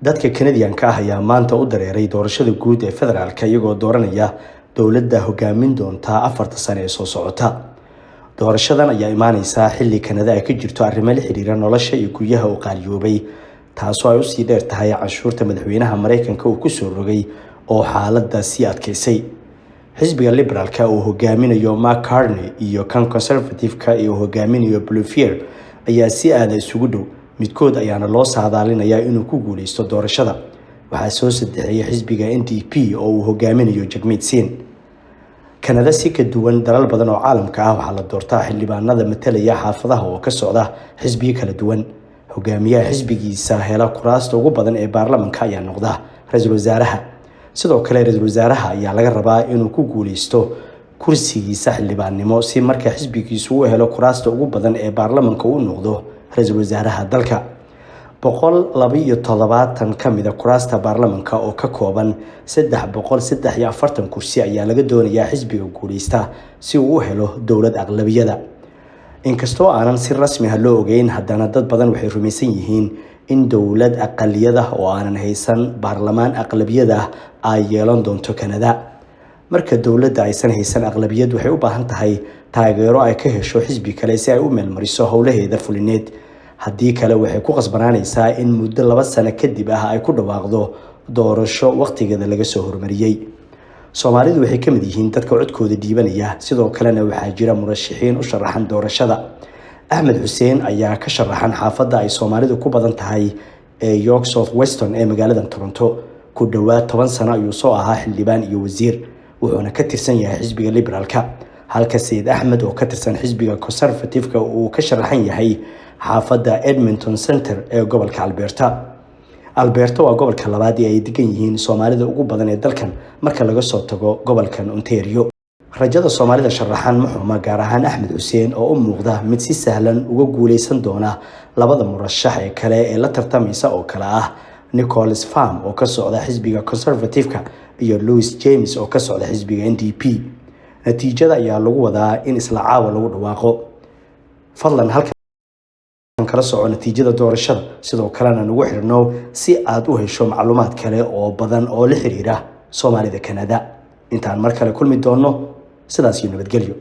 dadka Canadian-ka ah ayaa maanta u dareeray doorashada guud ee federaalka iyagoo dooranaya dowladda hogaamin doonta 4 sano ee soo socota. Doorashadan ayaa imaanaysa xilli Canada ay ka jirto arrimo la xiriira nolosha iyo guryaha oo qaaliyoobay, taasoo ay u sii dheer tahay canshuurta madaxweynaha Mareykanka uu ku soo rogay oo xaaladda sii adkeysay. Xisbiga Liberaalka uu hogaaminayo Mark Carney iyo kan Conservative-ka uu hogaaminayo Bluefier ayaa si aad isugu dhow, midkood ayaana loo saadaalinayaa inuu ku guuleysto doorashada. Waxaa soo sadeexay xisbiga NDP oo uu hogaaminayo Jagmeet Singh. Canada si ka duwan dalal badan oo caalamka ah waxaa la doortaa xildhibaanada matalaya xaafadaha oo ka socda xisbiyo kala duwan. Hogaamiyaha xisbigiisa hela kuraasta ugu badan ee baarlamaanka ayaa noqda ra'iisul wasaaraha. Sidoo kale ra'iisul wasaaraha ayaa laga rabaa inuu ku guuleysto kursigiisa xildhibaannimo si marka xisbigiisu uu helo kuraasta ugu badan ee baarlamaanka uu noqdo ra'iisul wasaaraha dalka. 172 ka mid ah kuraasta baarlamaanka oo ka kooban 343 kursi ayaa laga doonayaa xisbiga guuleysta si uu u helo dowlad aqlabiyada. Inkastoo aanan si rasmi ah loo ogeyn, haddana dad badan waxay rumaysan yihiin in dowlad aqaliyada oo aanan haysan baarlamaan aqlabiyada ay yeelan doonto Canada. Marka dowladda aysan haysan aqlabiyad, waxay u baahan tahay taageero ay ka hesho xisbi kale si ay u meelmariso howlaheeda fulineed. Haddii kale waxay ku qasbanaanaysaa in muddo 2 sano kadib ay ku dhawaaqdo doorasho waqtigeeda laga soo hormariyay. Soomaalidu waxay ka mid yihiin dadka codkooda dhiibanaya, sidoo kalena waxaa jira murashaxiin u sharaxan doorashada. Axmed Xuseen ayaa ka sharaxan xaafadda ay Soomaalidu ku badan tahay ee York South Weston ee magaalada Toronto. Ku dhawaad 10 sano ayuu soo ahaa xildhibaan iyo wasiir, wuxuuna ka tirsan yahay xisbiga Liberaalka, halka Sayid Axmed oo ka tirsan xisbiga Conservative-ka uu ka sharaxan yahay xaafadda Edmonton Center ee gobolka Alberta. Alberta waa gobolka labaad ee ay degan yihiin Soomaalida ugu badan ee dalkan marka laga soo tago gobolkan Ontario. Rajada Soomaalida sharaxan maxuma gaar ahaan Axmed Xuseen oo u muuqda mid si sahlan uga guuleysan doona labada murashax ee kale ee la tartamaysa oo kala ah Nicholas Pham oo ka socda xisbiga Conservative-ka iyo Louis James oo ka socda xisbiga NDP. Natiijada ayaa lagu wadaa in isla caawa lagu dhawaaqo. Fadlan halkan kala soco natiijada doorashada, sidoo kalena nagu xirno si aad u hesho macluumaad kale oo badan oo la xiriira Soomaalida Canada. Intaan mar kale kulmi doono, sidaas iyo nabadgelyo.